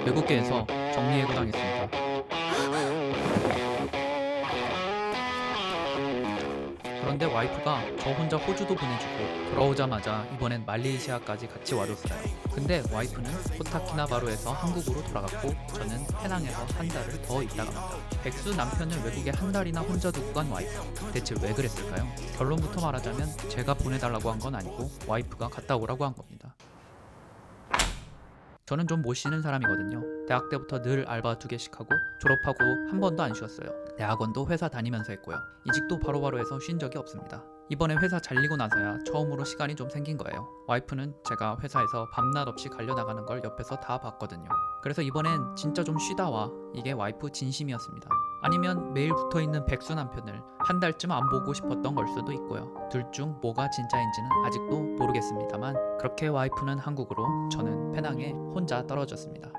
외국계에서 정리해고당했습니다. 그런데 와이프가 저 혼자 호주도 보내주고 돌아오자마자 이번엔 말레이시아까지 같이 와줬어요. 근데 와이프는 코타키나바루에서 한국으로 돌아갔고 저는 페낭에서 한 달을 더 있다 갑니다. 백수 남편을 외국에 한 달이나 혼자 두고 간 와이프. 대체 왜 그랬을까요? 결론부터 말하자면 제가 보내달라고 한 건 아니고 와이프가 갔다 오라고 한 겁니다. 저는 좀 못 쉬는 사람이거든요. 대학 때부터 늘 알바 2개씩 하고 졸업하고 한 번도 안 쉬었어요. 대학원도 회사 다니면서 했고요. 이직도 바로바로 해서 쉰 적이 없습니다. 이번에 회사 잘리고 나서야 처음으로 시간이 좀 생긴 거예요. 와이프는 제가 회사에서 밤낮 없이 갈려나가는 걸 옆에서 다 봤거든요. 그래서 이번엔 진짜 좀 쉬다 와. 이게 와이프 진심이었습니다. 아니면 매일 붙어있는 백수 남편을 한 달쯤 안 보고 싶었던 걸 수도 있고요. 둘 중 뭐가 진짜인지는 아직도 모르겠습니다만 그렇게 와이프는 한국으로, 저는 페낭에 혼자 떨어졌습니다.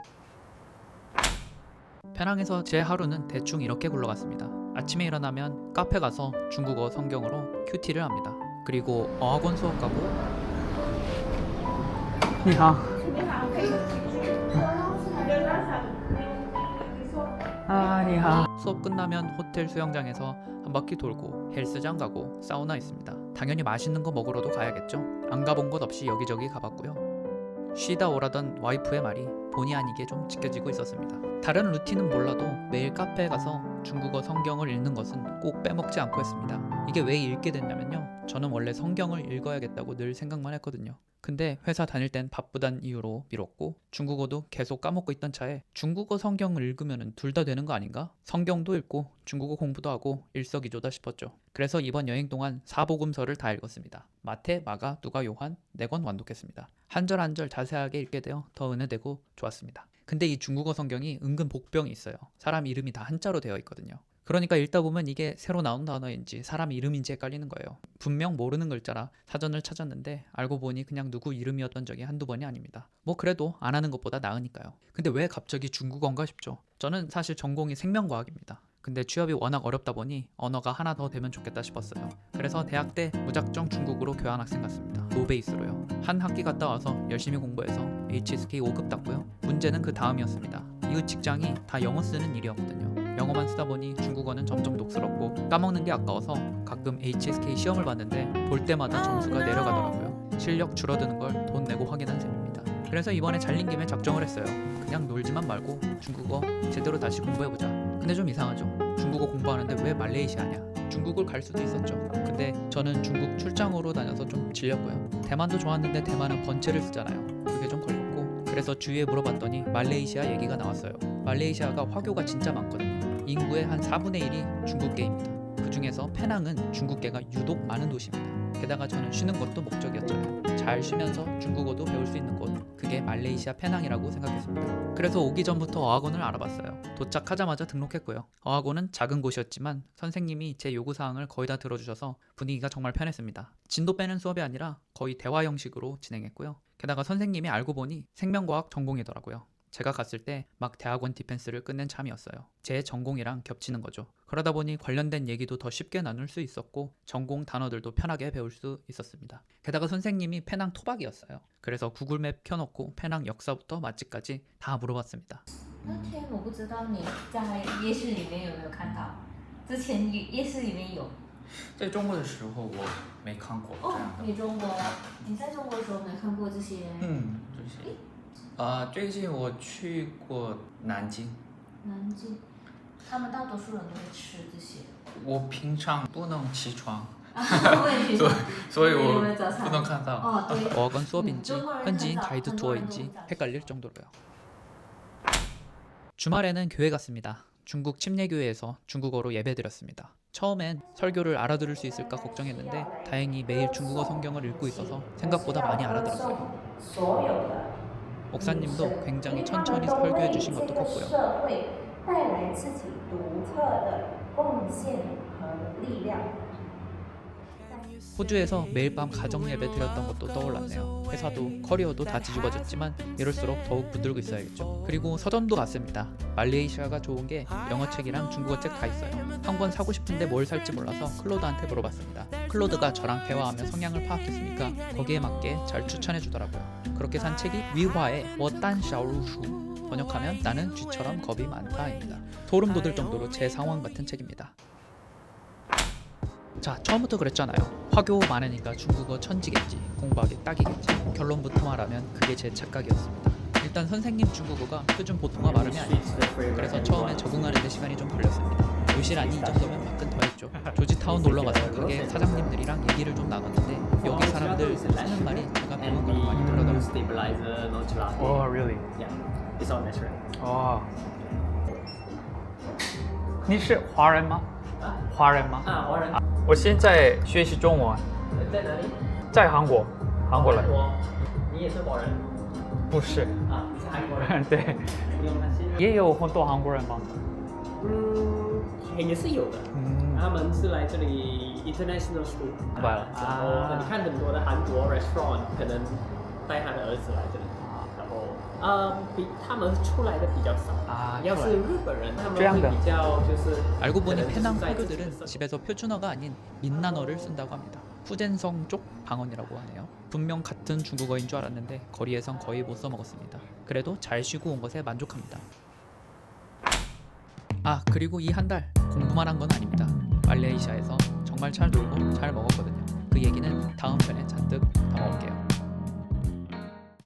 페낭에서 제 하루는 대충 이렇게 굴러갔습니다. 아침에 일어나면 카페 가서 중국어 성경으로 큐티를 합니다. 그리고 어학원 수업 가고 你好，你好。 수업 끝나면 호텔 수영장에서 한 바퀴 돌고 헬스장 가고 사우나 있습니다. 당연히 맛있는 거 먹으러도 가야겠죠. 안 가본 곳 없이 여기저기 가봤고요. 쉬다 오라던 와이프의 말이 본의 아니게 좀 지켜지고 있었습니다. 다른 루틴은 몰라도 매일 카페에 가서 중국어 성경을 읽는 것은 꼭 빼먹지 않고 했습니다. 이게 왜 읽게 됐냐면요, 저는 원래 성경을 읽어야겠다고 늘 생각만 했거든요. 근데 회사 다닐 땐 바쁘단 이유로 미뤘고 중국어도 계속 까먹고 있던 차에 중국어 성경을 읽으면 둘 다 되는 거 아닌가? 성경도 읽고 중국어 공부도 하고 일석이조다 싶었죠. 그래서 이번 여행 동안 사복음서를 다 읽었습니다. 마태, 마가, 누가, 요한 4권 완독했습니다. 한 절 한 절 자세하게 읽게 되어 더 은혜되고 좋았습니다. 근데 이 중국어 성경이 은근 복병이 있어요. 사람 이름이 다 한자로 되어 있거든요. 그러니까 읽다 보면 이게 새로 나온 단어인지 사람 이름인지 헷갈리는 거예요. 분명 모르는 글자라 사전을 찾았는데 알고 보니 그냥 누구 이름이었던 적이 한두 번이 아닙니다. 뭐 그래도 안 하는 것보다 나으니까요. 근데 왜 갑자기 중국어인가 싶죠. 저는 사실 전공이 생명과학입니다. 근데 취업이 워낙 어렵다 보니 언어가 하나 더 되면 좋겠다 싶었어요. 그래서 대학 때 무작정 중국으로 교환학생 갔습니다. 노베이스로요. 한 학기 갔다 와서 열심히 공부해서 HSK 5급 땄고요. 문제는 그 다음이었습니다. 이후 직장이 다 영어 쓰는 일이었거든요. 영어만 쓰다 보니 중국어는 점점 녹슬었고 까먹는 게 아까워서 가끔 HSK 시험을 봤는데 볼 때마다 점수가 내려가더라고요. 실력 줄어드는 걸 돈 내고 확인한 셈입니다. 그래서 이번에 잘린 김에 작정을 했어요. 그냥 놀지만 말고 중국어 제대로 다시 공부해보자. 근데 좀 이상하죠? 중국어 공부하는데 왜 말레이시아냐? 중국을 갈 수도 있었죠. 근데 저는 중국 출장으로 다녀서 좀 질렸고요. 대만도 좋았는데 대만은 번체를 쓰잖아요. 그게 좀 걸렸고, 그래서 주위에 물어봤더니 말레이시아 얘기가 나왔어요. 말레이시아가 화교가 진짜 많거든요. 인구의 한 4분의 1이 중국계입니다. 그 중에서 페낭은 중국계가 유독 많은 도시입니다. 게다가 저는 쉬는 것도 목적이었잖아요. 잘 쉬면서 중국어도 배울 수 있는 곳, 그게 말레이시아 페낭이라고 생각했습니다. 그래서 오기 전부터 어학원을 알아봤어요. 도착하자마자 등록했고요. 어학원은 작은 곳이었지만 선생님이 제 요구사항을 거의 다 들어주셔서 분위기가 정말 편했습니다. 진도 빼는 수업이 아니라 거의 대화 형식으로 진행했고요. 게다가 선생님이 알고 보니 생명과학 전공이더라고요. 제가 갔을 때 막 대학원 디펜스를 끝낸 참이었어요. 제 전공이랑 겹치는 거죠. 그러다 보니 관련된 얘기도 더 쉽게 나눌 수 있었고 전공 단어들도 편하게 배울 수 있었습니다. 게다가 선생님이 페낭 토박이었어요. 그래서 구글맵 켜놓고 페낭 역사부터 맛집까지 다 물어봤습니다. 那天我不知道你在夜市里面有没有看到？之前夜市里面有在中国的时候我没看过这哦样，的。你在中国的时候没看过这些？这些。最近我去过南京，南京，他们大多数人都会吃这些。我平常不能起床，我也平常所以我有没有早餐不能看到。哦，对。 어학원 수업인지 현지인 가이드 투어인지 헷갈릴 정도로요. 주말에는 교회 갔습니다. 중국 침례교회에서 중국어로 예배드렸습니다. 처음엔 설교를 알아들을 수 있을까 걱정했는데 다행히 매일 중국어 성경을 읽고 있어서 생각보다 많이 알아들었어요. 목사님도 굉장히 천천히 설교해 주신 것도 컸고요. 호주에서 매일 밤 가정 예배 드렸던 것도 떠올랐네요. 회사도 커리어도 다 뒤집어졌지만 이럴수록 더욱 붙들고 있어야겠죠. 그리고 서점도 갔습니다. 말레이시아가 좋은 게 영어책이랑 중국어책 다 있어요. 한 권 사고 싶은데 뭘 살지 몰라서 클로드한테 물어봤습니다. 클로드가 저랑 대화하며 성향을 파악했으니까 거기에 맞게 잘 추천해 주더라고요. 그렇게 산 책이 위화의 워딴 샤오루슈, 번역하면 나는 쥐처럼 겁이 많다입니다. 소름 돋을 정도로 제 상황 같은 책입니다. 자, 처음부터 그랬잖아요. 화교 많으니까 중국어 천지겠지, 공부하기 딱이겠지. 결론부터 말하면 그게 제 착각이었습니다. 일단 선생님 중국어가 표준 보통화 발음이 아니었어요. 그래서 처음에 적응하는 데 시간이 좀 걸렸습니다. 요실아니 이 정도면 밖은 더 했죠. 조지타운 놀러가서 가게 사장님들이랑 얘기를 좀 나눴는데 여기 사람들 쓰는 말이 제가 배운 거랑 많이 다르더라고요. stabilizer, no gelato. Oh, really? Yeah, it's all natural. 哦，你是华人吗？华人吗？啊，华人我现在学习中文，在哪里？在韩国，韩国人。我，你也是华人不是，啊？你是韩国人？对，不用担心。也有很多韩国人吗？也是有的。他们是来这里 international school，明白了然后你看很多的韩国 restaurant 可能带他的儿子来这里，然后比他们出来的比较少啊要是日本人，他们这样的会比较就是。 알고 보니 可能就是 페낭 在自己的 화교들은 집에서 표준어가 아닌 민난어를 쓴다고 합니다. 후젠성 쪽 방언이라고 하네요. 분명 같은 중국어인 줄 알았는데 거리에선 거의 못 써먹었습니다. 그래도 잘 쉬고 온 것에 만족합니다. 아, 그리고 이 한 달 공부만 한 건 아닙니다. 말레이시아에서 정말 잘 놀고 잘 먹었거든요. 그 얘기는 다음 편에 잔뜩 담아올게요.